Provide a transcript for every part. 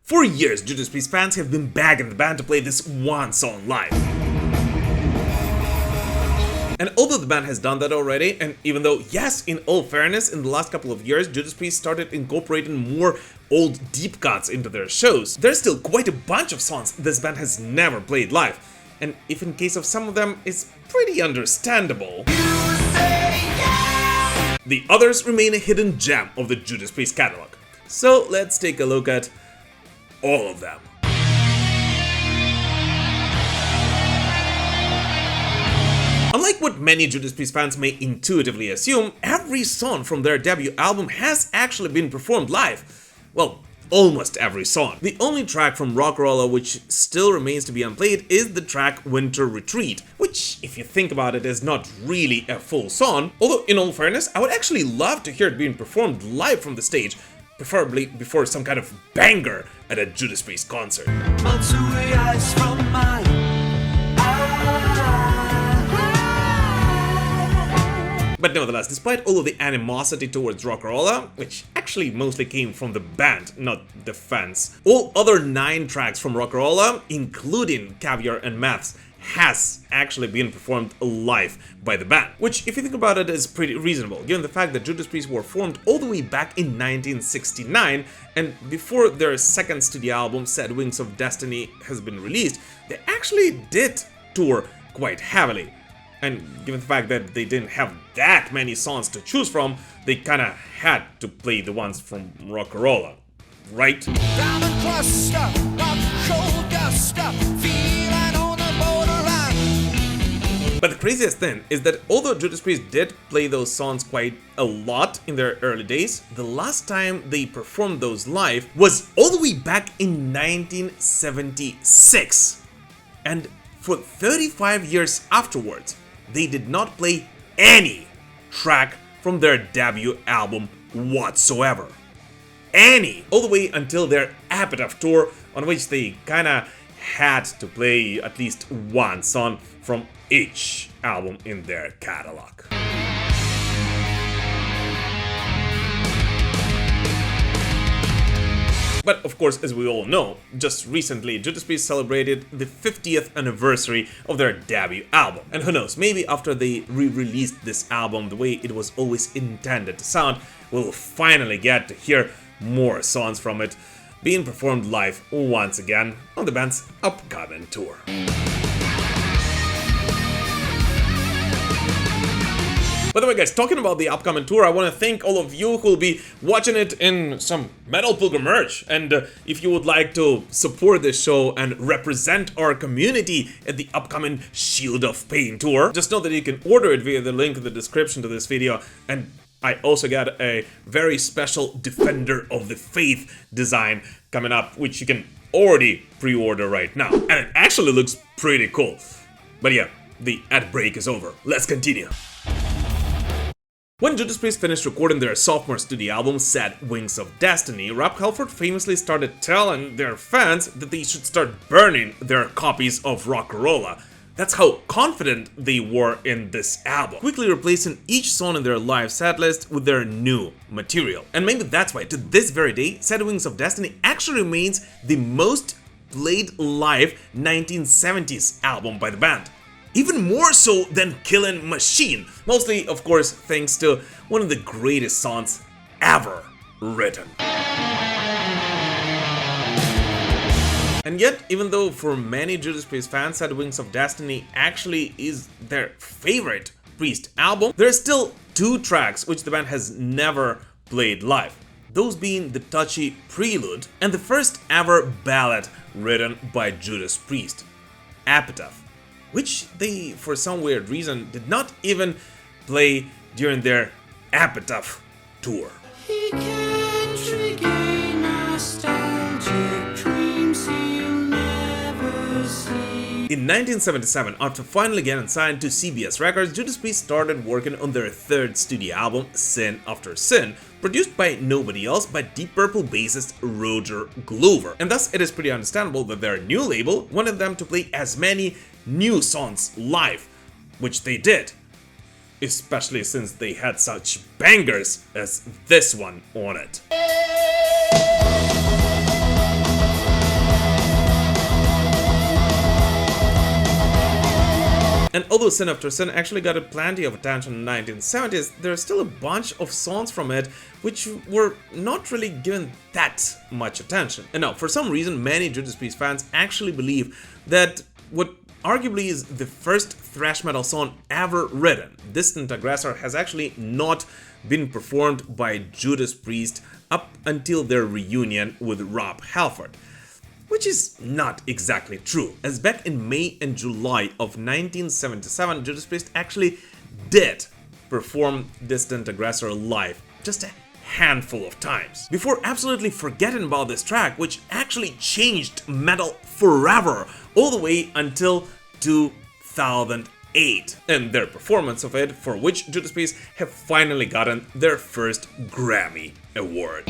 For years, Judas Priest fans have been begging the band to play this one song live. And although the band has done that already, and even though, yes, in all fairness, in the last couple of years, Judas Priest started incorporating more old deep cuts into their shows, there's still quite a bunch of songs this band has never played live. And if in case of some of them, it's pretty understandable. The others remain a hidden gem of the Judas Priest catalog. So let's take a look at all of them. Unlike what many Judas Priest fans may intuitively assume, every song from their debut album has actually been performed live. Well, almost every song. The only track from Rocka Rolla which still remains to be unplayed is the track Winter Retreat, which, if you think about it, is not really a full song, although in all fairness, I would actually love to hear it being performed live from the stage, preferably before some kind of banger at a Judas Priest concert. Months away, eyes from mine. But nevertheless, despite all of the animosity towards Rocka Rolla, which actually mostly came from the band, not the fans, all other 9 tracks from Rocka Rolla, including Caviar and Maths, has actually been performed live by the band, which, if you think about it, is pretty reasonable, given the fact that Judas Priest were formed all the way back in 1969, and before their second studio album, Sad Wings of Destiny, has been released, they actually did tour quite heavily. And given the fact that they didn't have that many songs to choose from, they kinda had to play the ones from Rocka Rolla, right? But the craziest thing is that although Judas Priest did play those songs quite a lot in their early days, the last time they performed those live was all the way back in 1976. And for 35 years afterwards, they did not play any track from their debut album whatsoever. Any! All the way until their Epitaph tour, on which they kinda had to play at least one song from each album in their catalog. But of course, as we all know, just recently Judas Priest celebrated the 50th anniversary of their debut album. And who knows, maybe after they re-released this album the way it was always intended to sound, we'll finally get to hear more songs from it being performed live once again on the band's upcoming tour. By the way, guys, talking about the upcoming tour, I want to thank all of you who will be watching it in some Metal Pilgrim merch. And if you would like to support this show and represent our community at the upcoming Shield of Pain tour, just know that you can order it via the link in the description to this video. And I also got a very special Defender of the Faith design coming up, which you can already pre-order right now. And it actually looks pretty cool. But yeah, the ad break is over. Let's continue. When Judas Priest finished recording their sophomore studio album, Sad Wings of Destiny, Rob Halford famously started telling their fans that they should start burning their copies of Rocka Rolla. That's how confident they were in this album, quickly replacing each song in their live setlist with their new material. And maybe that's why, to this very day, Sad Wings of Destiny actually remains the most played live 1970s album by the band. Even more so than Killin' Machine, mostly, of course, thanks to one of the greatest songs ever written. And yet, even though for many Judas Priest fans, Sad Wings of Destiny actually is their favorite Priest album, there are still 2 tracks which the band has never played live. Those being the touchy Prelude and the first ever ballad written by Judas Priest, Epitaph, which they, for some weird reason, did not even play during their Epitaph tour. He can trigger nostalgic dreams you'll never see. In 1977, after finally getting signed to CBS Records, Judas Priest started working on their 3rd studio album, Sin After Sin, produced by nobody else but Deep Purple bassist Roger Glover. And thus it is pretty understandable that their new label wanted them to play as many new songs live, which they did, especially since they had such bangers as this one on it. And although Sin After Sin actually got plenty of attention in the 1970s, there are still a bunch of songs from it which were not really given that much attention. And now, for some reason, many Judas Priest fans actually believe that what arguably is the first thrash metal song ever written, Dissident Aggressor, has actually not been performed by Judas Priest up until their reunion with Rob Halford. Which is not exactly true, as back in May and July of 1977, Judas Priest actually did perform Dissident Aggressor live, just a handful of times, before absolutely forgetting about this track, which actually changed metal forever, all the way until 2008, and their performance of it, for which Judas Priest have finally gotten their first Grammy Award.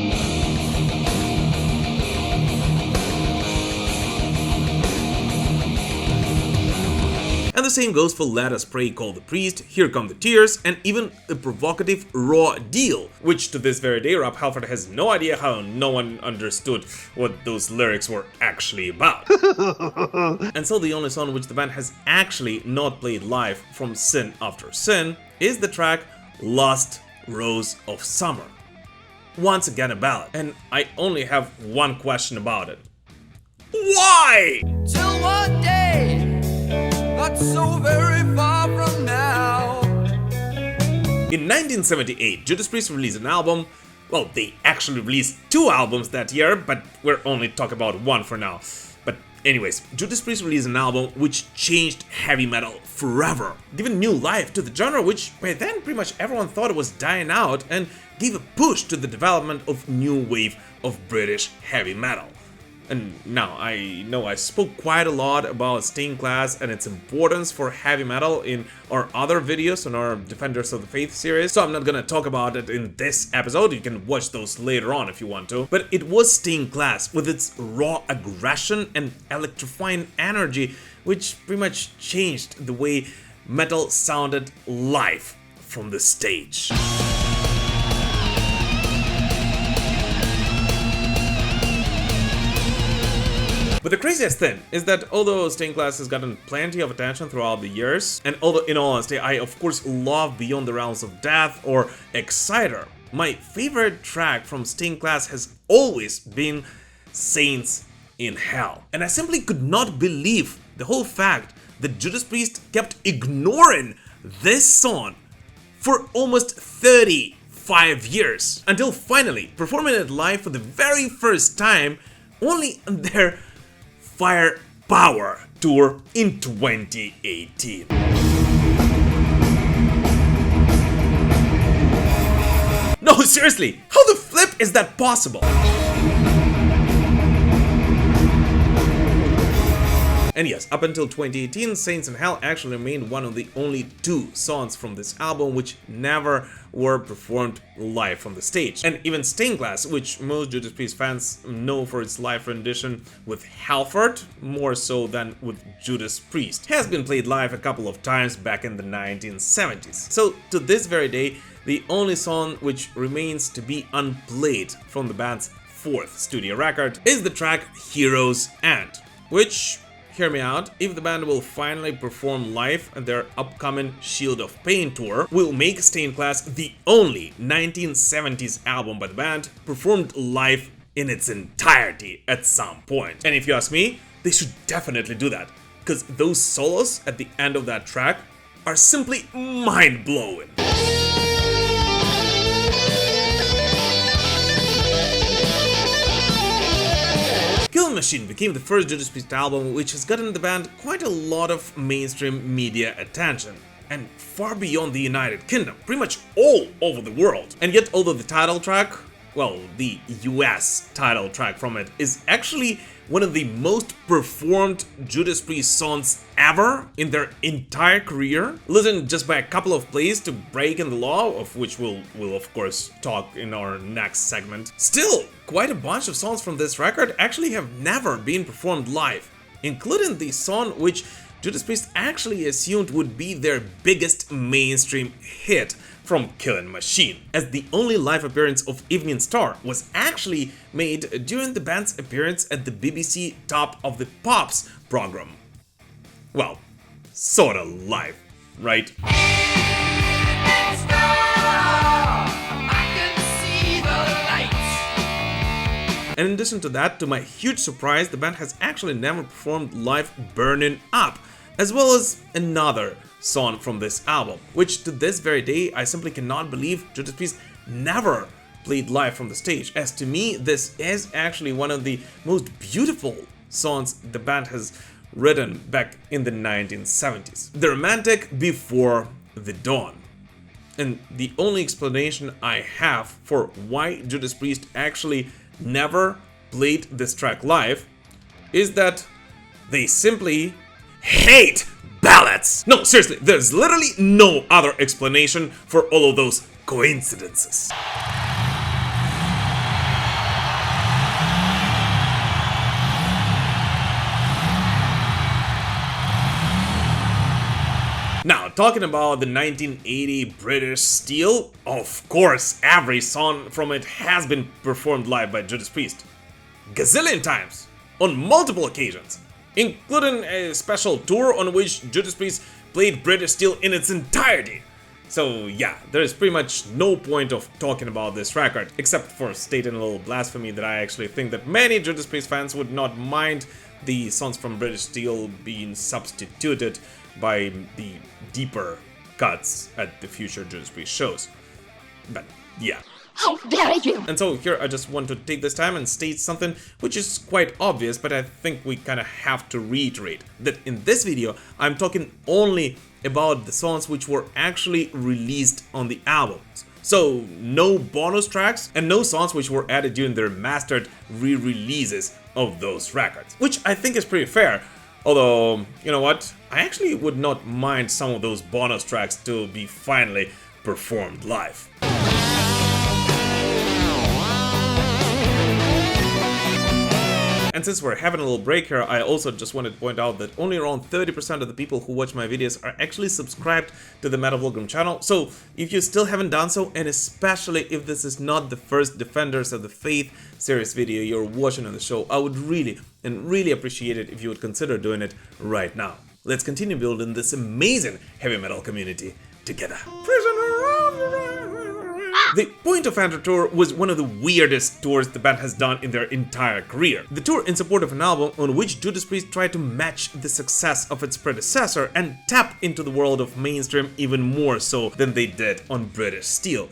And the same goes for Let Us Pray, Call the Priest, Here Come the Tears, and even the provocative Raw Deal, which to this very day Rob Halford has no idea how no one understood what those lyrics were actually about. And so the only song which the band has actually not played live from Sin After Sin is the track Lost Rose of Summer. Once again a ballad, and I only have one question about it. Why? Till one day, not so very far from now. In 1978, Judas Priest released an album. Well, they actually released 2 albums that year, but we're only talking about one for now. But anyways, Judas Priest released an album which changed heavy metal forever, giving new life to the genre, which by then pretty much everyone thought it was dying out, and gave a push to the development of new wave of British heavy metal. And now, I know I spoke quite a lot about Stained Glass and its importance for heavy metal in our other videos on our Defenders of the Faith series, so I'm not gonna talk about it in this episode. You can watch those later on if you want to. But it was Stained Glass, with its raw aggression and electrifying energy, which pretty much changed the way metal sounded live from the stage. But the craziest thing is that although Stained Glass has gotten plenty of attention throughout the years, and although in all honesty I of course love Beyond the Realms of Death or Exciter, my favorite track from Stained Glass has always been Saints in Hell. And I simply could not believe the whole fact that Judas Priest kept ignoring this song for almost 35 years, until finally performing it live for the very first time only on their Firepower tour in 2018. No, seriously, how the flip is that possible? And yes, up until 2018, Saints in Hell actually remained one of the only 2 songs from this album which never were performed live from the stage. And even Stained Glass, which most Judas Priest fans know for its live rendition with Halford, more so than with Judas Priest, has been played live a couple of times back in the 1970s. So to this very day, the only song which remains to be unplayed from the band's 4th studio record is the track Heroes End, which, hear me out, if the band will finally perform live at their upcoming Shield of Pain tour, will make Stained Glass the only 1970s album by the band performed live in its entirety at some point. And if you ask me, they should definitely do that, because those solos at the end of that track are simply mind-blowing. Killing Machine became the first Judas Priest album which has gotten the band quite a lot of mainstream media attention, and far beyond the United Kingdom, pretty much all over the world. And yet, although the title track, well, the US title track from it, is actually one of the most performed Judas Priest songs ever in their entire career, losing just by a couple of plays to Breaking the Law, of which we'll of course talk in our next segment. Still, quite a bunch of songs from this record actually have never been performed live, including the song which Judas Priest actually assumed would be their biggest mainstream hit from Killing Machine, as the only live appearance of Evening Star was actually made during the band's appearance at the BBC Top of the Pops program. Well, sorta live, right? And in addition to that, to my huge surprise, the band has actually never performed live Burning Up, as well as another song from this album, which to this very day I simply cannot believe Judas Priest never played live from the stage, as to me this is actually one of the most beautiful songs the band has written back in the 1970s. The romantic before the dawn. And the only explanation I have for why Judas Priest actually never played this track live is that they simply hate ballads. No, seriously, there's literally no other explanation for all of those coincidences. Now, talking about the 1980 British Steel, of course, every song from it has been performed live by Judas Priest. Gazillion times, on multiple occasions, including a special tour on which Judas Priest played British Steel in its entirety. So yeah, there is pretty much no point of talking about this record, except for stating a little blasphemy that I actually think that many Judas Priest fans would not mind the songs from British Steel being substituted by the deeper cuts at the future Judas Priest shows. But yeah. How dare you! And so here I just want to take this time and state something which is quite obvious, but I think we kind of have to reiterate that in this video I'm talking only about the songs which were actually released on the albums. So no bonus tracks and no songs which were added during their mastered re-releases of those records, which I think is pretty fair. Although, you know what, I actually would not mind some of those bonus tracks to be finally performed live. And since we're having a little break here, I also just wanted to point out that only around 30% of the people who watch my videos are actually subscribed to the Metal Pilgrim channel. So if you still haven't done so, and especially if this is not the first Defenders of the Faith series video you're watching on the show, I would really appreciate it if you would consider doing it right now. Let's continue building this amazing heavy metal community together. The Point of Entry tour was one of the weirdest tours the band has done in their entire career. The tour in support of an album on which Judas Priest tried to match the success of its predecessor and tap into the world of mainstream even more so than they did on British Steel.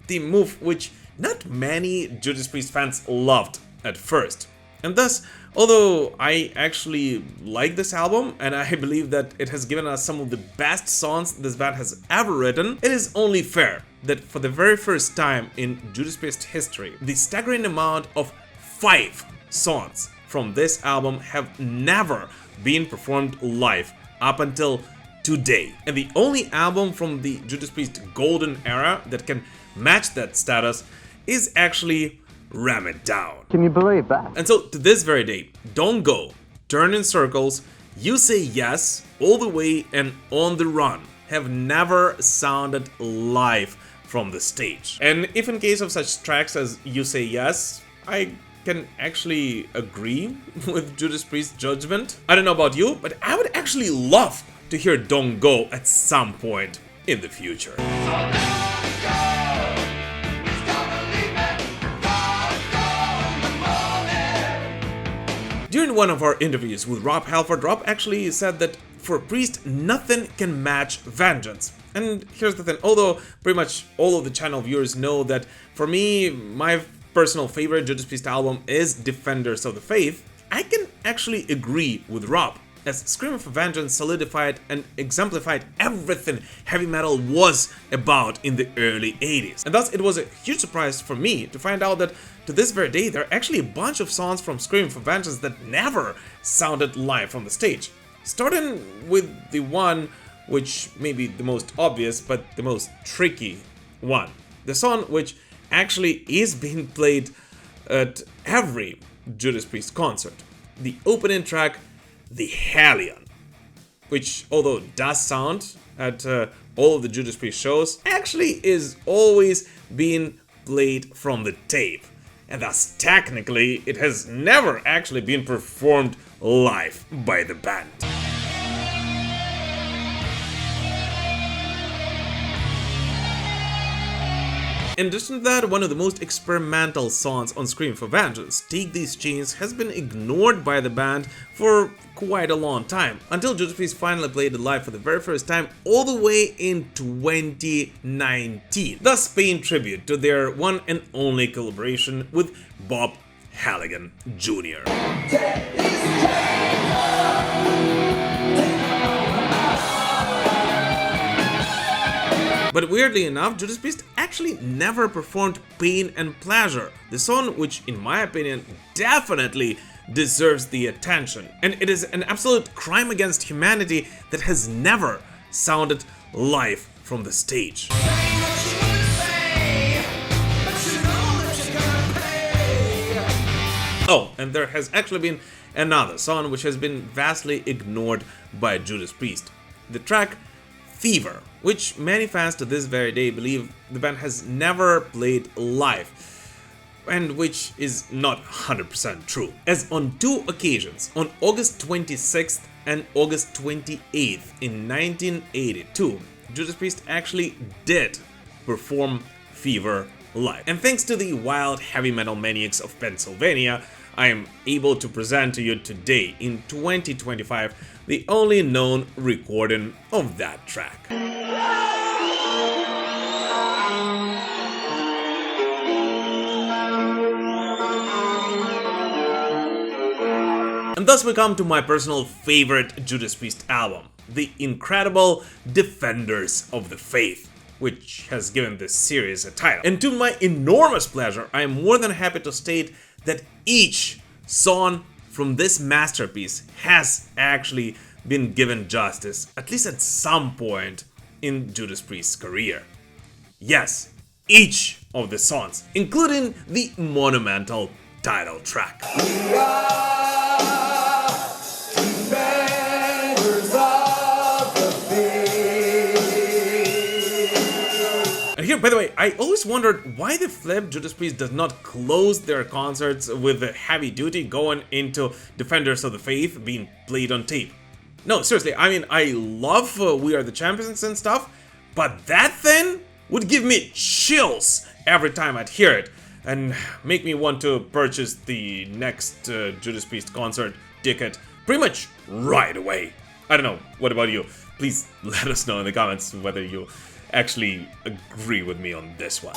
The move which not many Judas Priest fans loved at first. And thus, although I actually like this album and I believe that it has given us some of the best songs this band has ever written, it is only fair that for the very first time in Judas Priest history, the staggering amount of 5 songs from this album have never been performed live up until today. And the only album from the Judas Priest golden era that can match that status is actually Ram It Down. Can you believe that? And so to this very day, Don't Go, Turn in Circles, You Say Yes, All the Way and On the Run have never sounded live from the stage. And if in case of such tracks as You Say Yes, I can actually agree with Judas Priest's judgment. I don't know about you, but I would actually love to hear Don't Go at some point in the future. During one of our interviews with Rob Halford, Rob actually said that for Priest, nothing can match Vengeance. And here's the thing, although pretty much all of the channel viewers know that for me, my personal favorite Judas Priest album is Defenders of the Faith, I can actually agree with Rob, as Screaming for Vengeance solidified and exemplified everything heavy metal was about in the early 80s. And thus it was a huge surprise for me to find out that to this very day there are actually a bunch of songs from Screaming for Vengeance that never sounded live from the stage. Starting with the one which may be the most obvious but the most tricky one. The song which actually is being played at every Judas Priest concert. The opening track, The Hellion, which although does sound at all of the Judas Priest shows, actually is always being played from the tape. And thus technically it has never actually been performed live by the band. In addition to that, one of the most experimental songs on Scream for Vengeance, Take These Chains, has been ignored by the band for quite a long time, until Judas Priest finally played it live for the very first time all the way in 2019, thus paying tribute to their one and only collaboration with Bob Halligan Jr. But weirdly enough, Judas Priest actually never performed Pain and Pleasure, the song which, in my opinion, definitely deserves the attention. And it is an absolute crime against humanity that has never sounded live from the stage. Oh, and there has actually been another song which has been vastly ignored by Judas Priest. The track Fever, which many fans to this very day believe the band has never played live, and which is not 100% true, as on two occasions, on August 26th and August 28th in 1982, Judas Priest actually did perform Fever live. And thanks to the wild heavy metal maniacs of Pennsylvania, I am able to present to you today, in 2025, the only known recording of that track. And thus we come to my personal favorite Judas Priest album, the incredible Defenders of the Faith, which has given this series a title. And to my enormous pleasure, I am more than happy to state that each song from this masterpiece has actually been given justice, at least at some point in Judas Priest's career. Yes, each of the songs, including the monumental title track. And here, by the way, I always wondered why the flip Judas Priest does not close their concerts with the heavy duty going into Defenders of the Faith being played on tape. No, seriously, I mean, I love We Are the Champions and stuff, but that thing would give me chills every time I'd hear it, and make me want to purchase the next Judas Priest concert ticket pretty much right away. I don't know, what about you? Please let us know in the comments whether you actually agree with me on this one.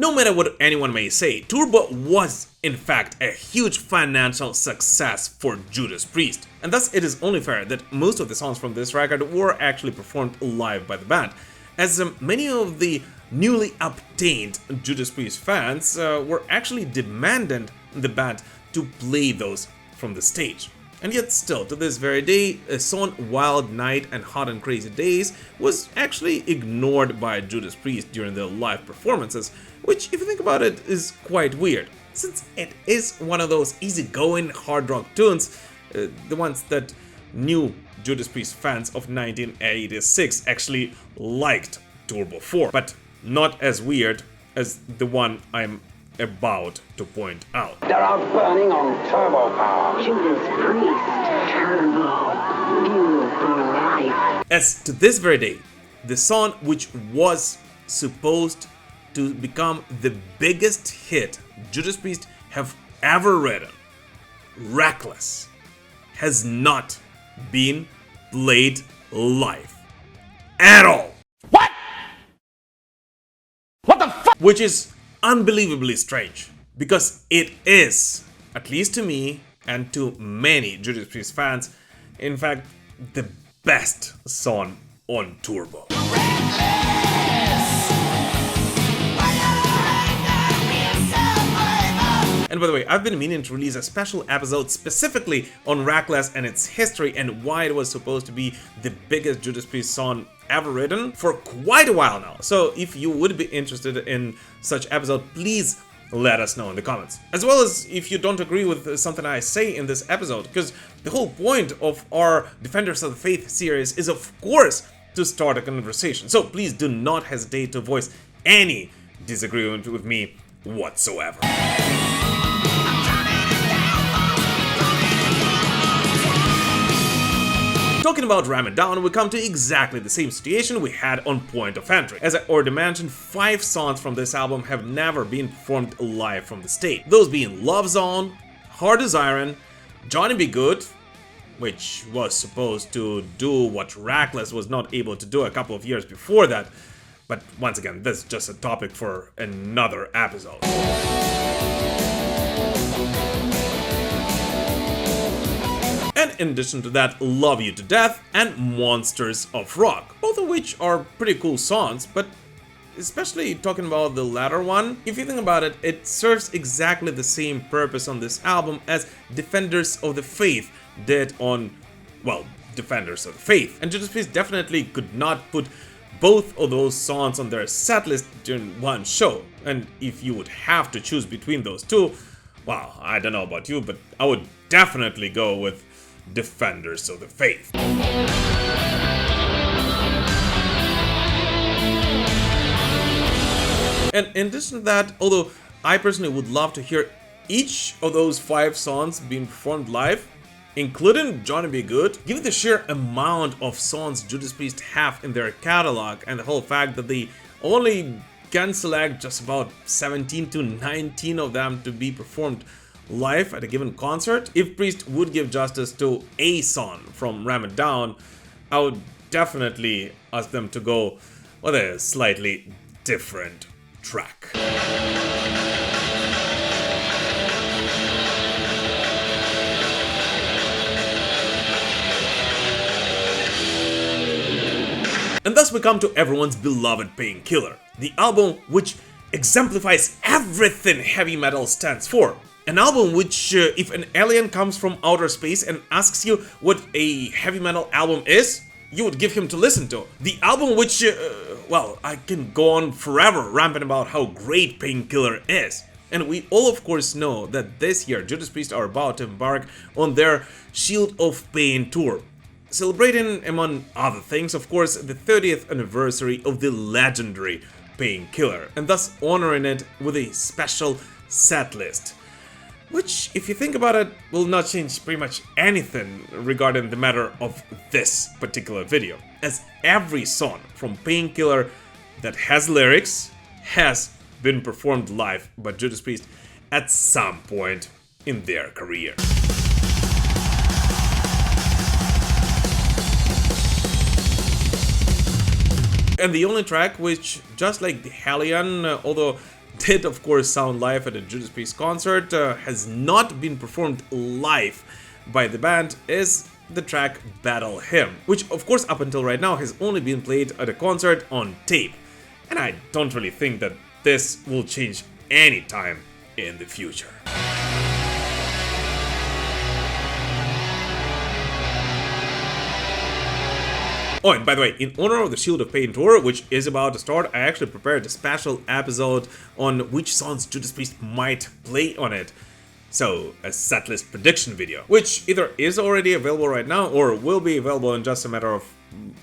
No matter what anyone may say, Turbo was in fact a huge financial success for Judas Priest, and thus it is only fair that most of the songs from this record were actually performed live by the band, as many of the newly obtained Judas Priest fans were actually demanding the band to play those from the stage. And yet still, to this very day, a song Wild Night and Hot and Crazy Days was actually ignored by Judas Priest during their live performances, which, if you think about it, is quite weird, since it is one of those easygoing hard rock tunes, the ones that new Judas Priest fans of 1986 actually liked Turbo for, but not as weird as the one I'm about to point out. They're out burning on turbo power. Judas Priest, Turbo, fuel for life. As to this very day, the song which was supposed to become the biggest hit Judas Priest have ever written, Reckless, has not been played live at all. What? What the fuck? Which is unbelievably strange, because it is, at least to me and to many Judas Priest fans, in fact, the best song on Turbo. And by the way, I've been meaning to release a special episode specifically on Reckless and its history and why it was supposed to be the biggest Judas Priest song ever written for quite a while now. So if you would be interested in such episode, please let us know in the comments. As well as if you don't agree with something I say in this episode, because the whole point of our Defenders of the Faith series is, of course, to start a conversation. So please do not hesitate to voice any disagreement with me whatsoever. Talking about Ram It Down, we come to exactly the same situation we had on Point of Entry. As I already mentioned, 5 songs from this album have never been performed live from the stage. Those being Love Zone, Hard as Iron, Johnny Be Good, which was supposed to do what Reckless was not able to do a couple of years before that. But once again, this is just a topic for another episode. And in addition to that, Love You to Death and Monsters of Rock, both of which are pretty cool songs, but especially talking about the latter one, if you think about it, it serves exactly the same purpose on this album as Defenders of the Faith did on, well, Defenders of the Faith. And Judas Priest definitely could not put both of those songs on their setlist during one show. And if you would have to choose between those two, well, I don't know about you, but I would definitely go with Defenders of the Faith. And in addition to that, although I personally would love to hear each of those 5 songs being performed live, including Johnny Be Good, given the sheer amount of songs Judas Priest have in their catalog and the whole fact that they only can select just about 17 to 19 of them to be performed live at a given concert, if Priest would give justice to a song from Ram It Down, I would definitely ask them to go with a slightly different track. And thus we come to everyone's beloved Painkiller, the album which exemplifies everything heavy metal stands for. An album which, if an alien comes from outer space and asks you what a heavy metal album is, you would give him to listen to. The album which, well, I can go on forever ranting about how great Painkiller is. And we all of course know that this year Judas Priest are about to embark on their Shield of Pain tour, celebrating, among other things, of course, the 30th anniversary of the legendary Painkiller, and thus honoring it with a special set list. Which, if you think about it, will not change pretty much anything regarding the matter of this particular video, as every song from Painkiller that has lyrics has been performed live by Judas Priest at some point in their career. And the only track which, just like the Hellion, although did of course sound live at a Judas Priest concert, has not been performed live by the band, is the track Battle Hymn, which of course up until right now has only been played at a concert on tape. And I don't really think that this will change anytime in the future. Oh, and by the way, in honor of the Shield of Pain tour, which is about to start, I actually prepared a special episode on which songs Judas Priest might play on it. So, a setlist prediction video, which either is already available right now or will be available in just a matter of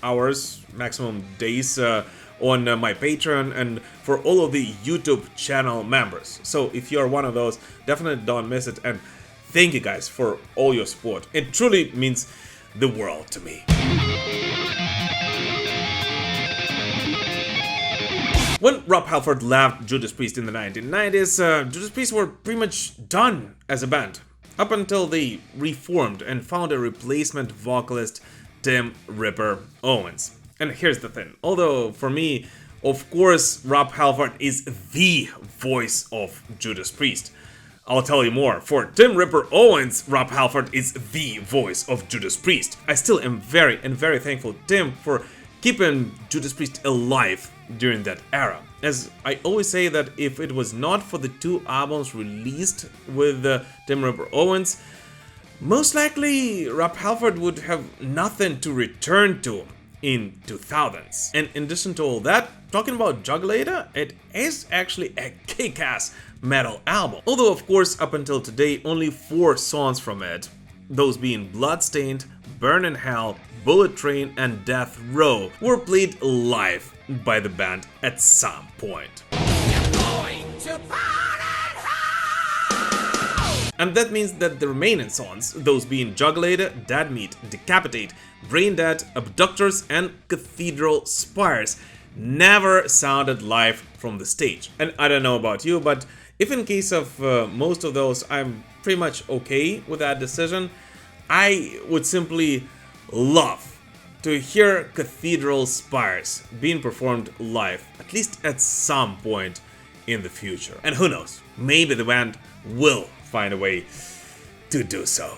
hours, maximum days, on my Patreon and for all of the YouTube channel members. So, if you're one of those, definitely don't miss it, and thank you guys for all your support. It truly means the world to me. When Rob Halford left Judas Priest in the 1990s, Judas Priest were pretty much done as a band, up until they reformed and found a replacement vocalist, Tim Ripper Owens. And here's the thing, although for me, of course, Rob Halford is the voice of Judas Priest. I'll tell you more, for Tim Ripper Owens, Rob Halford is the voice of Judas Priest. I still am very thankful to Tim for keeping Judas Priest alive during that era. As I always say that if it was not for the 2 albums released with Tim Ripper Owens, most likely Rob Halford would have nothing to return to in 2000s. And in addition to all that, talking about Juggulator, it is actually a kick-ass metal album. Although of course up until today only 4 songs from it, those being Bloodstained, Burn in Hell, Bullet Train and Death Row, were played live by the band at some point. And that means that the remaining songs, those being Juggulator, Dead Meat, Decapitate, Brain Dead, Abductors, and Cathedral Spires, never sounded live from the stage. And I don't know about you, but if in case of most of those I'm pretty much okay with that decision, I would simply love to hear Cathedral Spires being performed live, at least at some point in the future. And who knows, maybe the band will find a way to do so.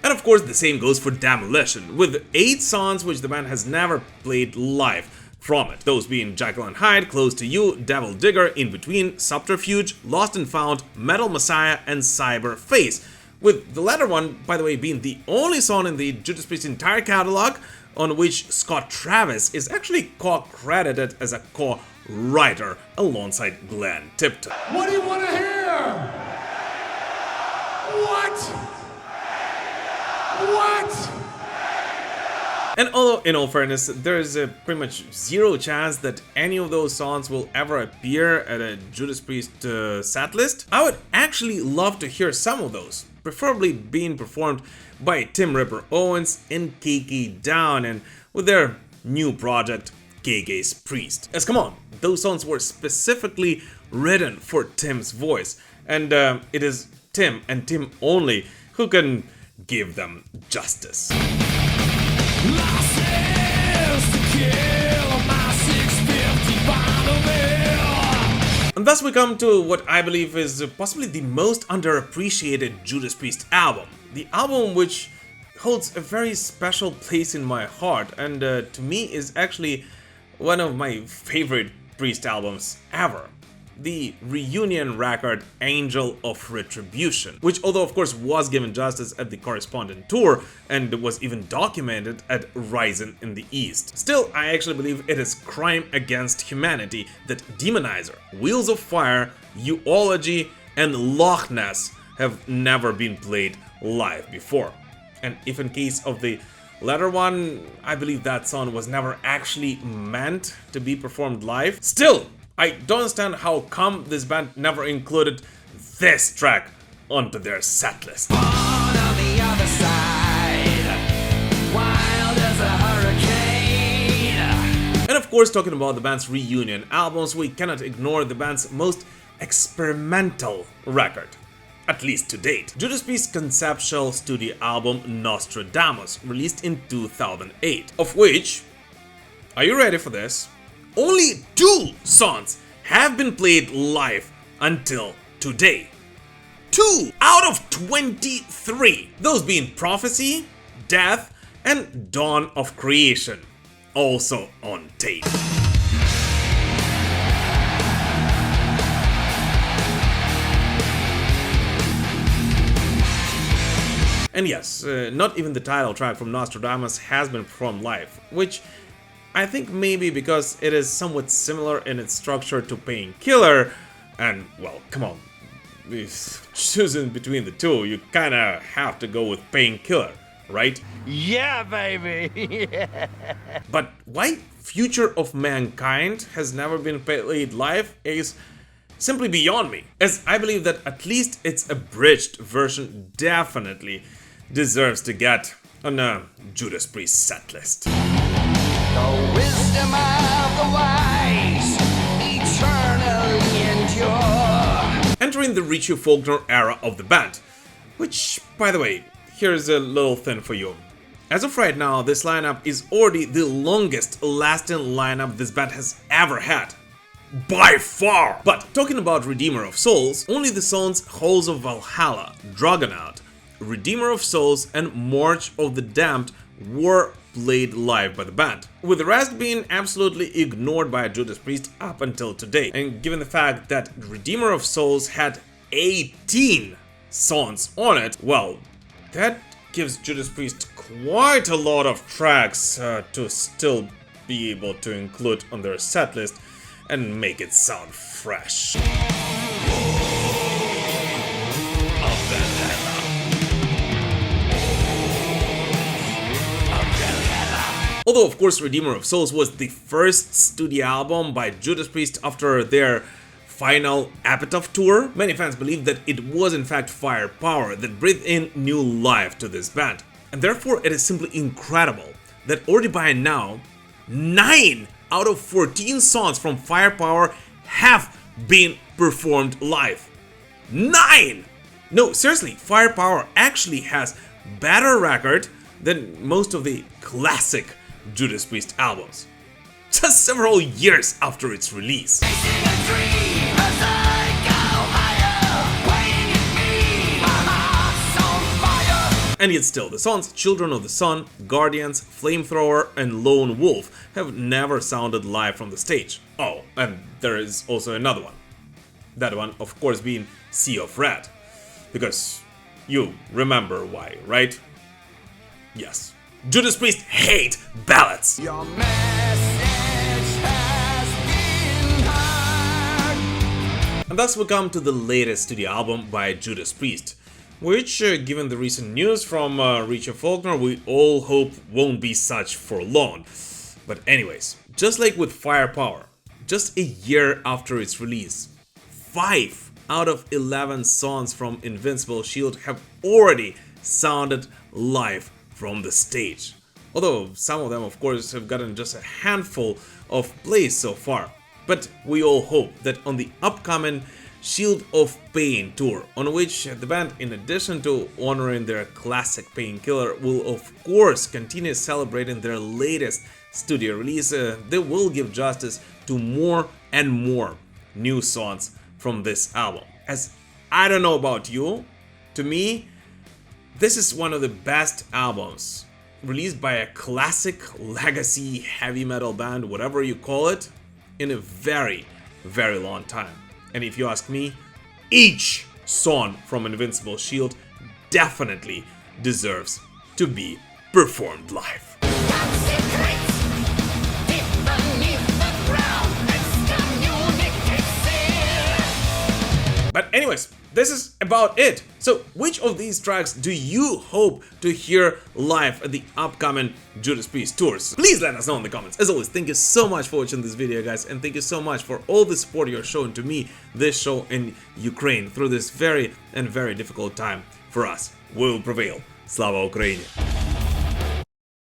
And of course the same goes for Demolition, with 8 songs which the band has never played live from it, those being Jekyll and Hyde, Close to You, Devil Digger, In Between, Subterfuge, Lost and Found, Metal Messiah, and Cyber Face, with the latter one, by the way, being the only song in the Judas Priest entire catalog on which Scott Travis is actually co-credited as a co-writer alongside Glenn Tipton. What do you want to hear? What? And although, in all fairness, there is pretty much zero chance that any of those songs will ever appear at a Judas Priest setlist, I would actually love to hear some of those, preferably being performed by Tim Ripper Owens and KK Down, and with their new project, KK's Priest. As come on, those songs were specifically written for Tim's voice, and it is Tim and Tim only who can give them justice. And thus we come to what I believe is possibly the most underappreciated Judas Priest album. The album which holds a very special place in my heart, and to me is actually one of my favorite Priest albums ever. The reunion record Angel of Retribution, which although of course was given justice at the corresponding tour and was even documented at Rising in the East. Still, I actually believe it is crime against humanity that Demonizer, Wheels of Fire, Eulogy, and Loch Ness have never been played live before. And if in case of the latter one, I believe that song was never actually meant to be performed live. Still, I don't understand how come this band never included this track onto their setlist. On the other side, wild as a hurricane. And of course, talking about the band's reunion albums, we cannot ignore the band's most experimental record, at least to date. Judas Priest's conceptual studio album Nostradamus, released in 2008, of which, are you ready for this? Only 2 songs have been played live until today. 2 out of 23. Those being Prophecy, Death, and Dawn of Creation. Also on tape. And yes, not even the title track from Nostradamus has been performed live, which I think maybe because it is somewhat similar in its structure to Painkiller, and well, come on, if choosing between the two, you kinda have to go with Painkiller, right? Yeah, baby! Yeah. But why Future of Mankind has never been played live is simply beyond me, as I believe that at least its abridged version definitely deserves to get on a Judas Priest setlist. The wisdom of the wise eternally endure. Entering the Richie Faulkner era of the band, which, by the way, here's a little thing for you. As of right now, this lineup is already the longest lasting lineup this band has ever had. By far! But talking about Redeemer of Souls, only the songs Halls of Valhalla, Dragonaut, Redeemer of Souls, and March of the Damned were played live by the band, with the rest being absolutely ignored by Judas Priest up until today. And given the fact that Redeemer of Souls had 18 songs on it, well, that gives Judas Priest quite a lot of tracks to still be able to include on their setlist and make it sound fresh. Although, of course, Redeemer of Souls was the first studio album by Judas Priest after their final Epitaph tour, many fans believe that it was in fact Firepower that breathed in new life to this band. And therefore, it is simply incredible that already by now, 9 out of 14 songs from Firepower have been performed live. 9! No, seriously, Firepower actually has better record than most of the classic Judas Priest albums, just several years after its release. And yet still, the songs Children of the Sun, Guardians, Flamethrower, and Lone Wolf have never sounded live from the stage. Oh, and there is also another one. That one, of course, being Sea of Red. Because you remember why, right? Yes. Judas Priest hate ballads! Your message has been heard. And thus we come to the latest studio album by Judas Priest, which, given the recent news from Richard Faulkner, we all hope won't be such for long. But anyways, just like with Firepower, just a year after its release, 5 out of 11 songs from Invincible Shield have already sounded live from the stage. Although some of them, of course, have gotten just a handful of plays so far. But we all hope that on the upcoming Shield of Pain tour, on which the band, in addition to honoring their classic Painkiller, will of course continue celebrating their latest studio release, they will give justice to more and more new songs from this album. As I don't know about you, to me, this is one of the best albums released by a classic legacy heavy metal band, whatever you call it, in a very, very long time. And if you ask me, each song from Invincible Shield definitely deserves to be performed live. But anyways, this is about it. So which of these tracks do you hope to hear live at the upcoming Judas Priest tours? Please let us know in the comments. As always, thank you so much for watching this video, guys, and thank you so much for all the support you're showing to me, this show, in Ukraine through this very difficult time for us. We will prevail. Slava Ukraini!